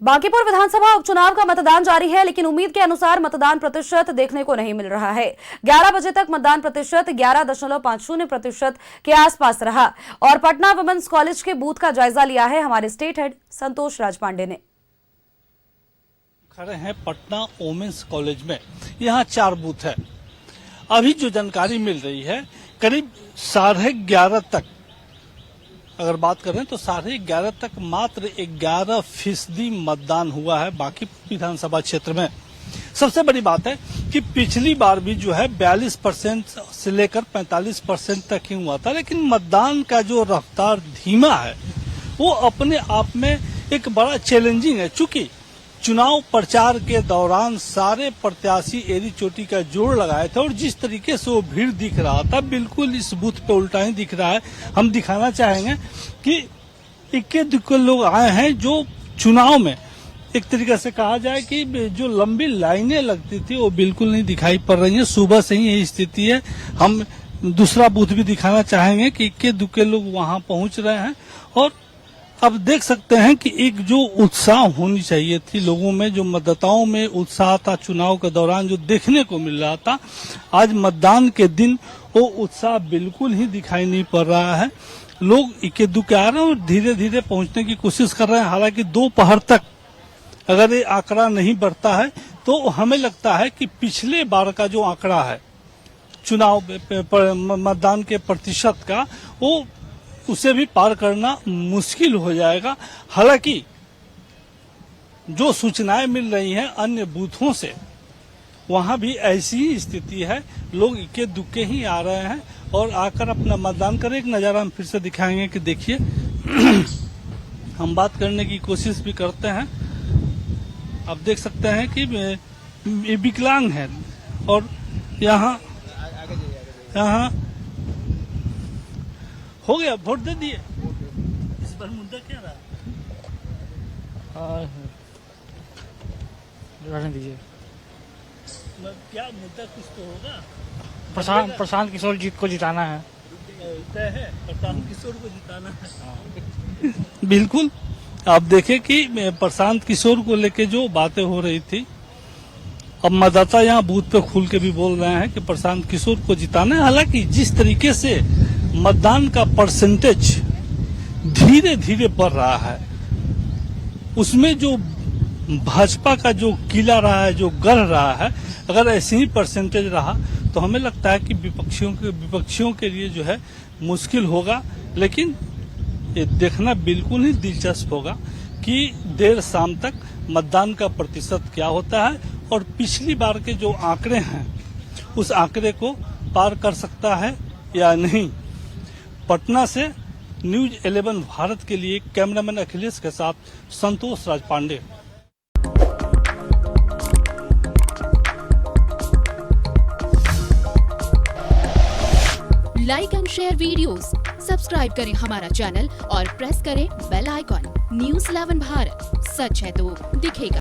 बांकीपुर विधानसभा उपचुनाव का मतदान जारी है, लेकिन उम्मीद के अनुसार मतदान प्रतिशत देखने को नहीं मिल रहा है। 11 बजे तक मतदान प्रतिशत 11.50% के आसपास रहा। और पटना वुमेन्स कॉलेज के बूथ का जायजा लिया है हमारे स्टेट हेड संतोष राज पांडे ने। खड़े हैं पटना वुमेन्स कॉलेज में। यहाँ 4 बूथ है। अभी जो जानकारी मिल रही है, करीब 11:30 तक अगर बात करें तो 11:30 तक मात्र 11% मतदान हुआ है बाकी विधानसभा क्षेत्र में। सबसे बड़ी बात है कि पिछली बार भी जो है 42% से लेकर 45% तक ही हुआ था, लेकिन मतदान का जो रफ्तार धीमा है वो अपने आप में एक बड़ा चैलेंजिंग है। चूंकि चुनाव प्रचार के दौरान सारे प्रत्याशी एड़ी चोटी का जोड़ लगाए थे और जिस तरीके से वो भीड़ दिख रहा था, बिल्कुल इस बूथ पे उल्टा ही दिख रहा है। हम दिखाना चाहेंगे कि इक्के दुक्के लोग आए हैं जो चुनाव में एक तरीके से कहा जाए कि जो लंबी लाइनें लगती थी वो बिल्कुल नहीं दिखाई पड़ रही है। सुबह से ही यही स्थिति है। हम दूसरा बूथ भी दिखाना चाहेंगे कि इक्के दुक्के लोग वहां पहुंच रहे हैं और अब देख सकते हैं कि एक जो उत्साह होनी चाहिए थी लोगों में, जो मतदाताओं में उत्साह था चुनाव के दौरान जो देखने को मिल रहा था, आज मतदान के दिन वो उत्साह बिल्कुल ही दिखाई नहीं पड़ रहा है। लोग इक्के दुक्के आ रहे हैं और धीरे धीरे पहुंचने की कोशिश कर रहे हैं। हालांकि दोपहर तक अगर ये आंकड़ा नहीं बढ़ता है तो हमें लगता है कि पिछले बार का जो आंकड़ा है चुनाव मतदान के प्रतिशत का, वो उसे भी पार करना मुश्किल हो जाएगा। हालांकि जो सूचनाएं मिल रही हैं अन्य बूथों से, वहां भी ऐसी ही स्थिति है। लोग इक्के दुक्के ही आ रहे हैं और आकर अपना मतदान करें। एक नजारा हम फिर से दिखाएंगे कि देखिए हम बात करने की कोशिश भी करते हैं। आप देख सकते हैं कि ये विकलांग है और यहाँ हो गया, वोट दे दिए। इस बार मुद्दा क्या रहा? रहने दीजिए। क्या मुद्दा कुछ तो होगा। प्रशांत किशोर जी को जिताना है। तय है प्रशांत किशोर को जिताना है। बिल्कुल। आप देखें कि प्रशांत किशोर को लेके जो बातें हो रही थी, अब मतदाता यहाँ बूथ पे खुल के भी बोल रहे हैं कि प्रशांत किशोर को जिताना है। हालांकि जिस तरीके से मतदान का परसेंटेज धीरे धीरे बढ़ रहा है, उसमें जो भाजपा का जो किला रहा है, जो गढ़ रहा है, अगर ऐसे ही परसेंटेज रहा तो हमें लगता है कि विपक्षियों के लिए जो है मुश्किल होगा। लेकिन ये देखना बिल्कुल ही दिलचस्प होगा कि देर शाम तक मतदान का प्रतिशत क्या होता है और पिछली बार के जो आंकड़े हैं उस आंकड़े को पार कर सकता है या नहीं। पटना से न्यूज 11 भारत के लिए कैमरामैन अखिलेश के साथ Santosh Raj Pandey. Like and share videos, subscribe करें हमारा चैनल और प्रेस करें बेल आइकॉन। न्यूज़ 11 भारत, सच है तो दिखेगा।